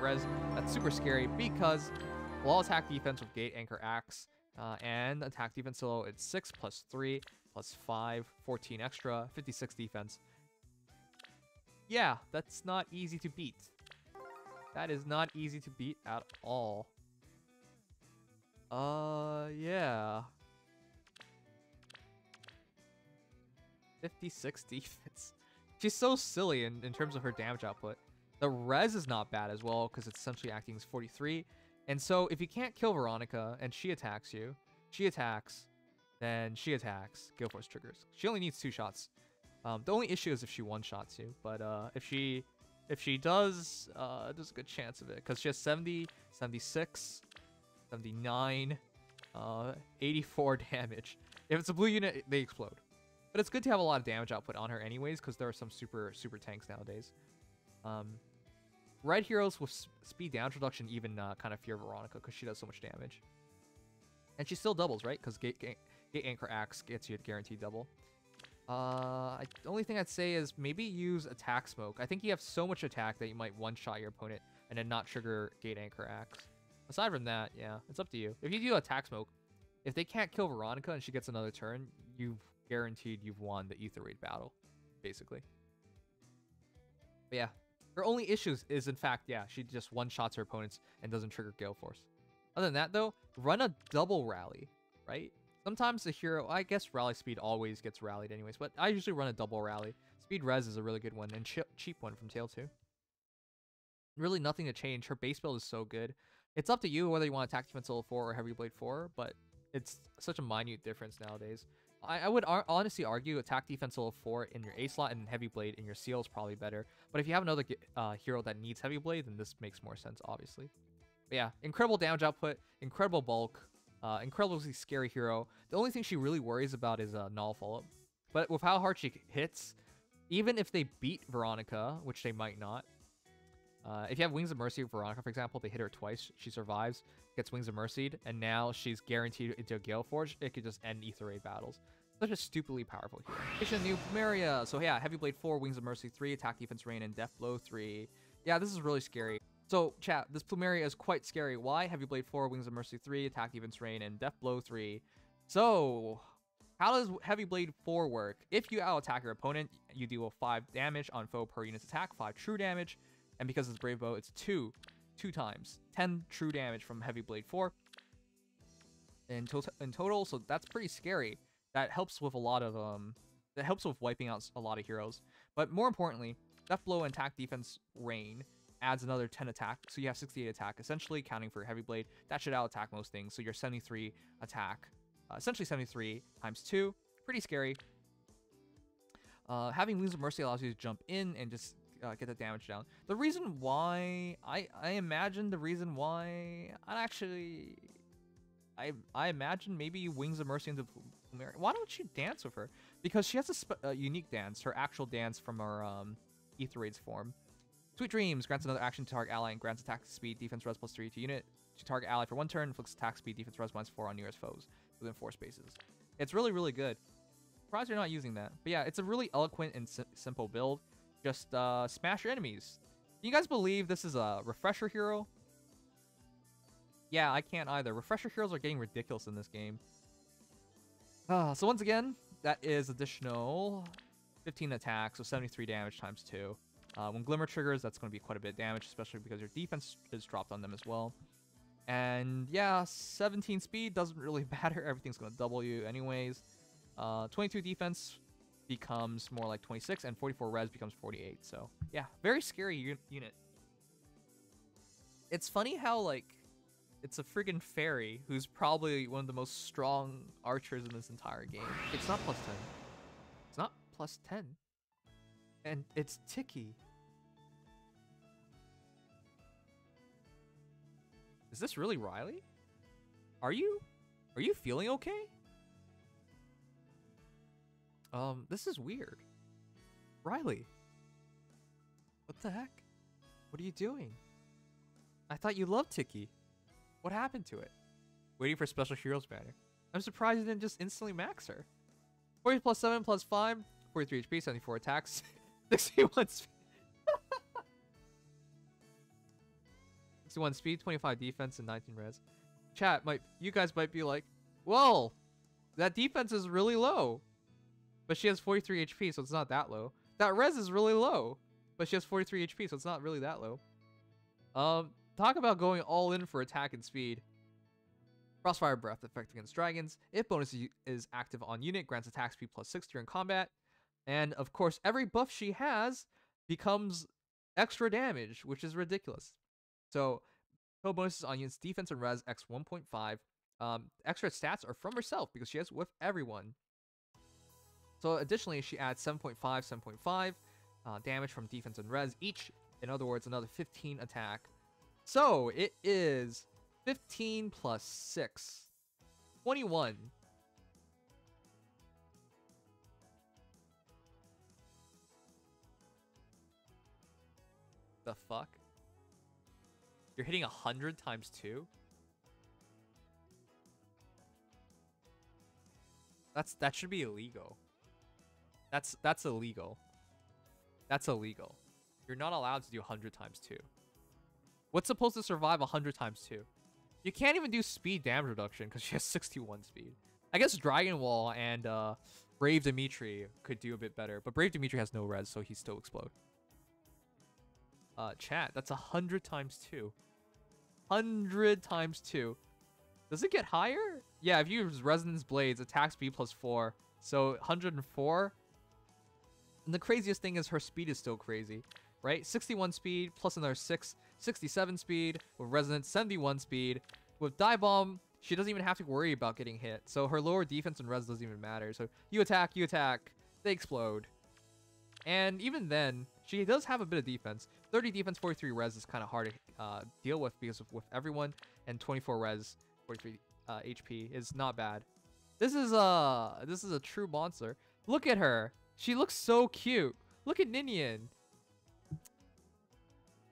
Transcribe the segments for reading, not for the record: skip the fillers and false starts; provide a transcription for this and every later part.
res. That's super scary because while attack defense with Gate Anchor Axe and attack defense solo, it's 6 plus 3 plus 5, 14 extra, 56 defense. Yeah, that's not easy to beat. That is not easy to beat at all. Yeah. 56 defense. She's so silly in terms of her damage output. The res is not bad as well, because it's essentially acting as 43. And so if you can't kill Veronica and she attacks you, she attacks, then she attacks, Gale Force triggers. She only needs 2 shots. The only issue is if she one-shots you, but if she does, there's a good chance of it, because she has 70, 76, 79, 84 damage. If it's a blue unit, they explode. But it's good to have a lot of damage output on her anyways, because there are some super tanks nowadays. Red heroes with speed damage reduction even kind of fear Veronica, because she does so much damage. And she still doubles, right? Because Gate Anchor Axe gets you a guaranteed double. The only thing I'd say is maybe use Attack Smoke. I think you have so much attack that you might one-shot your opponent and then not trigger Gate Anchor Axe. Aside from that, yeah, it's up to you. If you do Attack Smoke, if they can't kill Veronica and she gets another turn, you've guaranteed you've won the Ether Raid battle, basically. But yeah, her only issues is, in fact, yeah, she just one-shots her opponents and doesn't trigger Gale Force. Other than that, though, run a double rally, right? Sometimes the hero, I guess rally speed always gets rallied anyways, but I usually run a double rally. Speed res is a really good one, and cheap one from Tail 2. Really nothing to change. Her base build is so good. It's up to you whether you want Attack Defense Level 4 or Heavy Blade 4, but it's such a minute difference nowadays. I would honestly argue Attack Defense Level 4 in your A slot and Heavy Blade in your Seal is probably better. But if you have another hero that needs Heavy Blade, then this makes more sense, obviously. But yeah, incredible damage output, incredible bulk, incredibly scary hero. The only thing she really worries about is null follow-up. But with how hard she hits, even if they beat Veronica, which they might not, if you have Wings of Mercy with Veronica, for example, they hit her twice, she survives, gets Wings of Mercy, and now she's guaranteed into a Gale Forge, it could just end Ether Raid battles. Such a stupidly powerful hero. New Plumeria. So yeah, Heavy Blade 4, Wings of Mercy 3, Attack Defense Rain, and Death Blow 3. Yeah, this is really scary. So chat, this Plumeria is quite scary. Why? Heavy Blade 4, Wings of Mercy 3, Attack Defense Rain, and Death Blow 3. So how does Heavy Blade 4 work? If you out-attack your opponent, you deal 5 damage on foe per unit's attack, 5 true damage. And because it's Brave Bow, it's 2 times 10 true damage from Heavy Blade 4 in total. So that's pretty scary. That helps with a lot of that helps with wiping out a lot of heroes. But more importantly, Death Blow and Attack Defense Rain adds another 10 attack, so you have 68 attack, essentially counting for Heavy Blade. That should out attack most things. So you're 73 attack, essentially 73 times 2. Pretty scary. Having Wings of Mercy allows you to jump in and just get the damage down. The reason why, I imagine the reason why, I imagine maybe Wings of Mercy into Plumeria. Why don't you dance with her? Because she has a unique dance, her actual dance from her Ether Raids form. Sweet Dreams grants another action to target ally and grants attack speed, defense res +3 to unit to target ally for 1 turn, inflicts attack speed, defense res -4 on nearest foes within 4 spaces. It's really, really good. Surprised you're not using that. But yeah, it's a really eloquent and simple build. Just smash your enemies. Can you guys believe this is a refresher hero? Yeah, I can't either. Refresher heroes are getting ridiculous in this game. So once again, that is additional 15 attack, so 73 damage times 2. When Glimmer triggers, that's going to be quite a bit of damage, especially because your defense is dropped on them as well. And yeah, 17 speed doesn't really matter. Everything's going to double you anyways. 22 defense becomes more like 26, and 44 res becomes 48. So yeah, very scary unit. It's funny how, like, it's a friggin' fairy who's probably one of the most strong archers in this entire game. It's not +10. It's not +10. And it's Tiki. Is this really Riley? Are you feeling okay? This is weird. Riley. What the heck? What are you doing? I thought you loved Tiki. What happened to it? Waiting for special heroes banner. I'm surprised you didn't just instantly max her. 40 +7 +5, 43 HP, 74 attacks, 61 speed. 61 speed, 25 defense, and 19 res. Chat, you guys might be like, well, that defense is really low. But she has 43 HP, so it's not that low. That res is really low. But she has 43 HP, so it's not really that low. Talk about going all in for attack and speed. Crossfire Breath, effect against dragons. If bonus is active on unit, grants attack speed +6 during combat. And of course, every buff she has becomes extra damage, which is ridiculous. So, total bonuses on units defense and res x 1.5. Extra stats are from herself because she has with everyone. So additionally, she adds 7.5, 7.5 damage from defense and res each. In other words, another 15 attack. So it is 15 plus 6. 21. The fuck? You're hitting 100 times 2? That should be illegal. That's illegal. That's illegal. You're not allowed to do 100 times 2. What's supposed to survive 100 times 2? You can't even do speed damage reduction because she has 61 speed. I guess Dragon Wall and Brave Dimitri could do a bit better, but Brave Dimitri has no res, so he still explode. Chat, that's 100 times 2. 100 times 2. Does it get higher? Yeah, if you use Resonance Blades, attack speed +4. So 104. And the craziest thing is her speed is still crazy, right? 61 speed plus another 6, 67 speed with Resonance, 71 speed. With Die Bomb, she doesn't even have to worry about getting hit. So her lower defense and res doesn't even matter. So you attack, they explode. And even then, she does have a bit of defense. 30 defense, 43 res is kind of hard to deal with because with everyone, and 24 res, 43 HP is not bad. This is a true monster. Look at her. She looks so cute. Look at Ninian.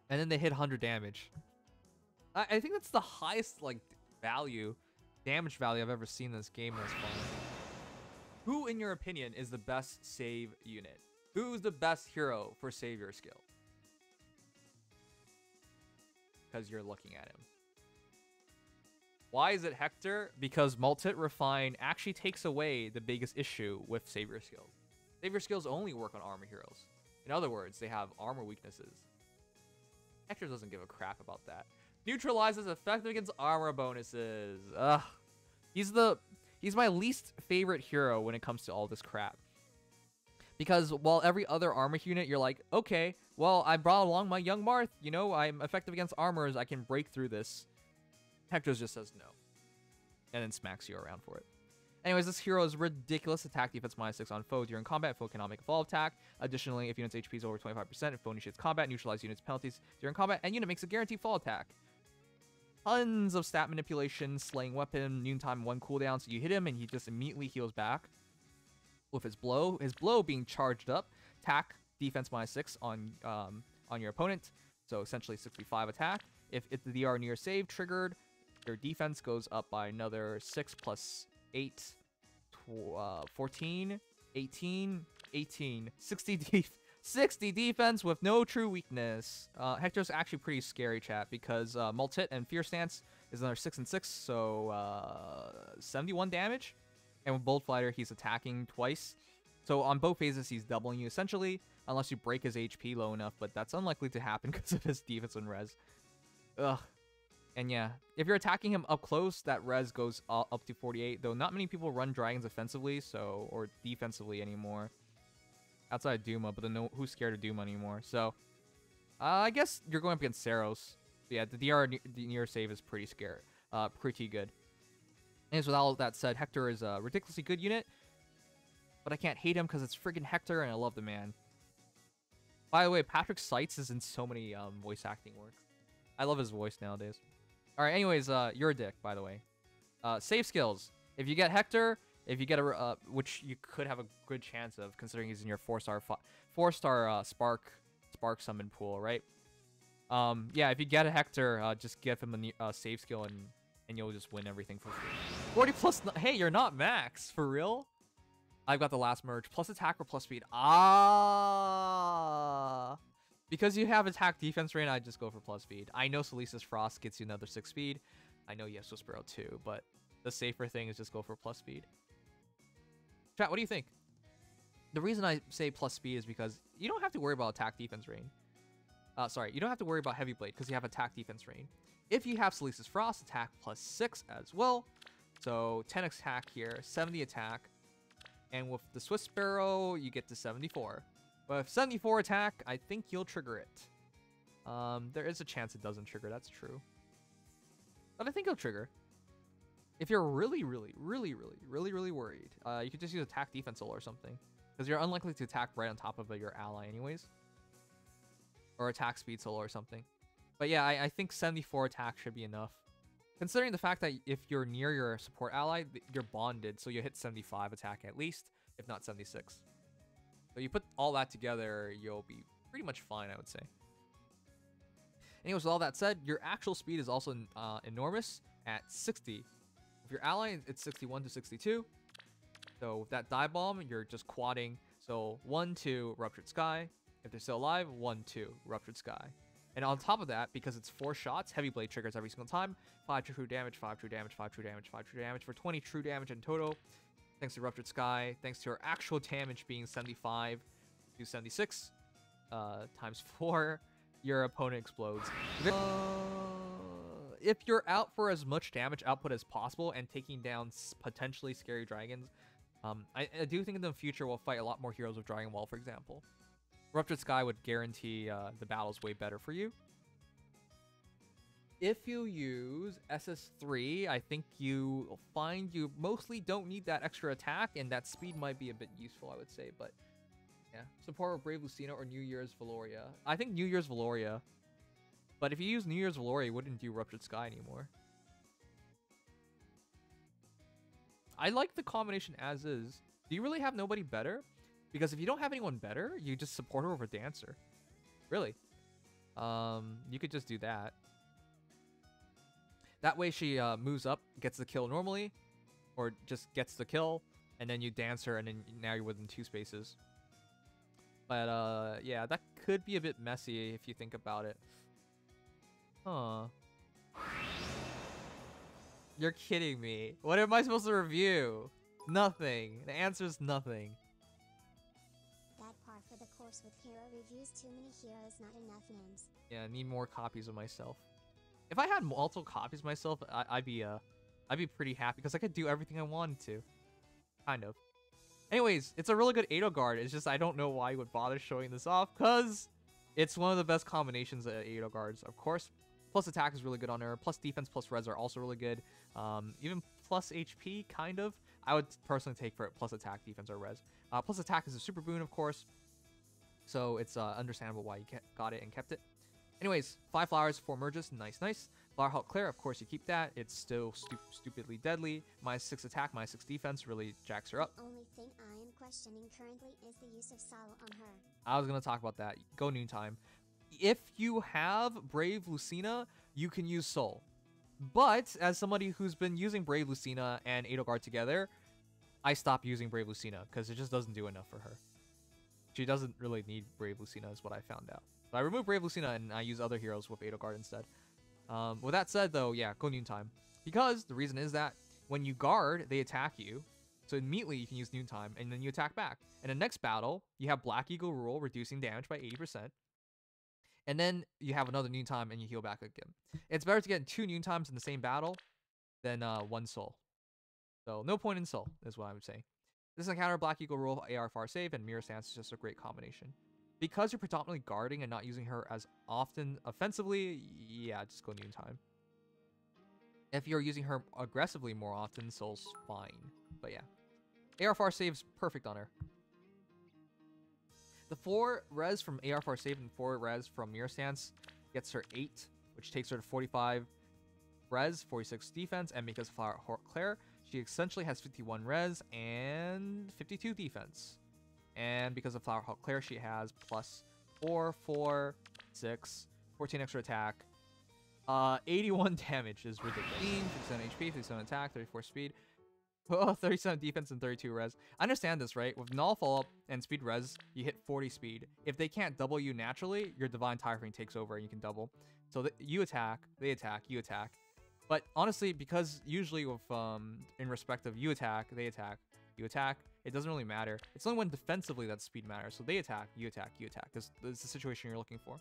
And then they hit 100 damage. I think that's the highest damage value I've ever seen in this game thus far. Who, in your opinion, is the best save unit? Who's the best hero for savior skill? Because you're looking at him. Why is it Hector? Because Multit Refine actually takes away the biggest issue with savior skills. Savior skills only work on armor heroes. In other words, they have armor weaknesses. Hector doesn't give a crap about that. Neutralizes effective against armor bonuses. Ugh. He's my least favorite hero when it comes to all this crap. Because while every other armor unit, you're like, okay, well, I brought along my young Marth. You know, I'm effective against armors. I can break through this. Hector just says no. And then smacks you around for it. Anyways, this hero is ridiculous. Attack defense -6 on foe during combat. Foe cannot make a fall attack. Additionally, if unit's HP is over 25%, if foe initiates combat, neutralize unit's penalties during combat, and unit makes a guaranteed fall attack. Tons of stat manipulation, slaying weapon, noontime 1 cooldown, so you hit him and he just immediately heals back. With his blow being charged up. Attack defense -6 on your opponent, so essentially 65 attack. If the DR near save triggered, your defense goes up by another 6 plus 8, 14, 18, 18, 60 defense with no true weakness. Hector's actually pretty scary, chat, because Multit and Fear Stance is another 6 and 6, so 71 damage. And with Bold Fighter, he's attacking twice. So on both phases, he's doubling you essentially, unless you break his HP low enough, but that's unlikely to happen because of his defense and res. Ugh. And yeah, if you're attacking him up close, that res goes up to 48, though not many people run dragons offensively, or defensively anymore. Outside of Duma, but then who's scared of Duma anymore? So, I guess you're going up against Saros. So yeah, the DR near save is pretty good. And with all that said, Hector is a ridiculously good unit, but I can't hate him because it's friggin' Hector and I love the man. By the way, Patrick Seitz is in so many voice acting works. I love his voice nowadays. Alright, anyways, you're a dick, by the way. Save skills. If you get Hector, if you get a which you could have a good chance of, considering he's in your 4-star spark summon pool, right? Yeah, if you get a Hector, just give him a save skill and you'll just win everything for free. 40 plus. Hey, you're not max for real. I've got the last merge plus attack or plus speed. Ah, Because you have attack defense range, I just go for plus speed. I know Seliph Frost gets you another 6 speed. I know Yeso Sparrow too, but the safer thing is just go for plus speed. Chat, what do you think? The reason I say plus speed is because you don't have to worry about attack defense range. Sorry, you don't have to worry about Heavy Blade because you have attack defense range. If you have Seliph Frost, attack plus 6 as well. So 10 attack here, 70 attack. And with the Swift Sparrow, you get to 74. But with 74 attack, I think you'll trigger it. There is a chance it doesn't trigger, that's true. But I think it'll trigger. If you're really worried, you could just use attack defense solo or something. Because you're unlikely to attack right on top of your ally anyways. Or attack speed solo or something. But yeah, I think 74 attack should be enough. Considering the fact that if you're near your support ally, you're bonded, so you hit 75 attack at least, if not 76. So you put all that together, you'll be pretty much fine, I would say. Anyways, with all that said, your actual speed is also enormous at 60. With your ally, it's 61 to 62. So with that die bomb, you're just quadding. So 1, 2, Ruptured Sky. If they're still alive, 1, 2, Ruptured Sky. And on top of that, because it's 4 shots, Heavy Blade triggers every single time. 5 true damage, 5 true damage, 5 true damage, 5 true damage for 20 true damage in total. Thanks to Ruptured Sky, thanks to our actual damage being 75 to 76 times 4, your opponent explodes. If you're out for as much damage output as possible and taking down potentially scary dragons, I do think in the future we'll fight a lot more heroes with Dragon Wall, for example. Ruptured Sky would guarantee the battles way better for you. If you use SS3, I think you'll find you mostly don't need that extra attack, and that speed might be a bit useful, I would say. But yeah, support with Brave Lucina or New Year's Veloria. I think New Year's Veloria. But if you use New Year's Veloria, you wouldn't do Ruptured Sky anymore. I like the combination as is. Do you really have nobody better? Because if you don't have anyone better, you just support her over Dancer. Really. You could just do that. That way she moves up, gets the kill normally, or just gets the kill, and then you dance her, and then now you're within 2 spaces. But yeah, that could be a bit messy if you think about it. Huh. You're kidding me. What am I supposed to review? Nothing. The answer's nothing. That par for the course with Hero Reviews. Too many heroes, not enough names. Yeah, I need more copies of myself. If I had multiple copies of myself, I'd be pretty happy because I could do everything I wanted to. Kind of. Anyways, it's a really good Edelgard. It's just I don't know why you would bother showing this off because it's one of the best combinations of Edelgards, of course. Plus attack is really good on her. Plus defense, plus res are also really good. Even plus HP, kind of. I would personally take for it plus attack, defense, or res. Plus attack is a super boon, of course. So it's understandable why you got it and kept it. Anyways, 5 flowers, 4 merges. Nice, nice. Flower Halt Claire, of course you keep that. It's still stupidly deadly. -6 attack, -6 defense really jacks her up. The only thing I am questioning currently is the use of Salo on her. I was going to talk about that. Go noontime. If you have Brave Lucina, you can use Soul. But as somebody who's been using Brave Lucina and Edelgard together, I stopped using Brave Lucina because it just doesn't do enough for her. She doesn't really need Brave Lucina is what I found out. So I removed Brave Lucina and I use other heroes with Edelgard instead. With that said though, yeah, go noontime. Because the reason is that when you guard, they attack you. So immediately you can use noontime and then you attack back. In the next battle, you have Black Eagle Rule reducing damage by 80%. And then you have another noontime and you heal back again. It's better to get 2 noontimes in the same battle than 1 soul. So no point in soul is what I would say. This encounter, Black Eagle Rule, AR Far Save, and Mirror Stance is just a great combination. Because you're predominantly guarding and not using her as often offensively, yeah, just go noontime. If you're using her aggressively more often, soul's fine. But yeah. AR Far Save's perfect on her. The 4 res from AR Far Save and 4 res from Mirror Stance gets her 8, which takes her to 45 res, 46 defense, and because of Flower Halt Claire, she essentially has 51 res and 52 defense. And because of Flower Halt Claire, she has plus 4, 4, 6, 14 extra attack. 81 damage is ridiculous. 57 HP, 57 attack, 34 speed. Oh, 37 defense and 32 res. I understand this, right? With null follow-up and speed res, you hit 40 speed. If they can't double you naturally, your Divine Tyrant takes over and you can double. So you attack, they attack, you attack. But honestly, because usually with in respect of you attack, they attack, you attack, it doesn't really matter. It's only when defensively that speed matters. So they attack, you attack, you attack. This is the situation you're looking for.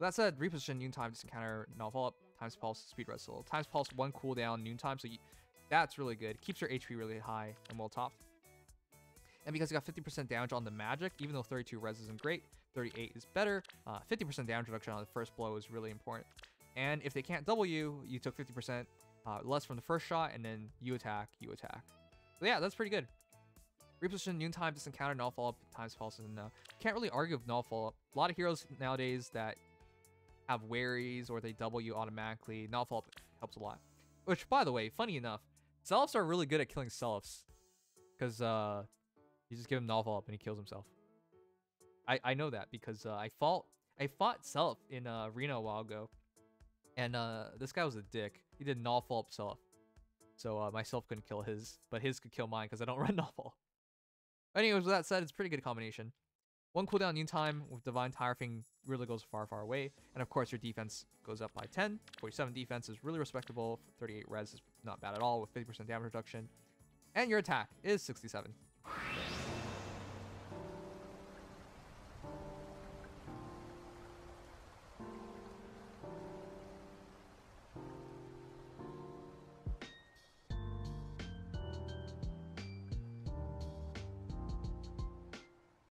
That said, reposition, noontime, just counter, null follow-up, times pulse, speed res solo. Times pulse, 1 cooldown, noontime, so that's really good. Keeps your HP really high and well topped. And because you got 50% damage on the magic, even though 32 res isn't great, 38 is better. 50% damage reduction on the first blow is really important. And if they can't double you, you took 50% less from the first shot, and then you attack, you attack. So yeah, that's pretty good. Reposition, noontime, distant counter, null follow-up, times pulse, and can't really argue with null follow-up. A lot of heroes nowadays that have waries or they double you automatically, null follow-up helps a lot. Which, by the way, funny enough, Seliphs are really good at killing Seliphs. Because you just give him null follow-up and he kills himself. I know that because I fought Seliph in Arena a while ago. And this guy was a dick. He did null follow-up Seliph. So myself couldn't kill his, but his could kill mine because I don't run null follow. Anyways, with that said, it's a pretty good combination. 1 cooldown noontime with Divine Tyrant really goes far, far away. And of course, your defense goes up by 10. 47 defense is really respectable. 38 res is not bad at all with 50% damage reduction. And your attack is 67.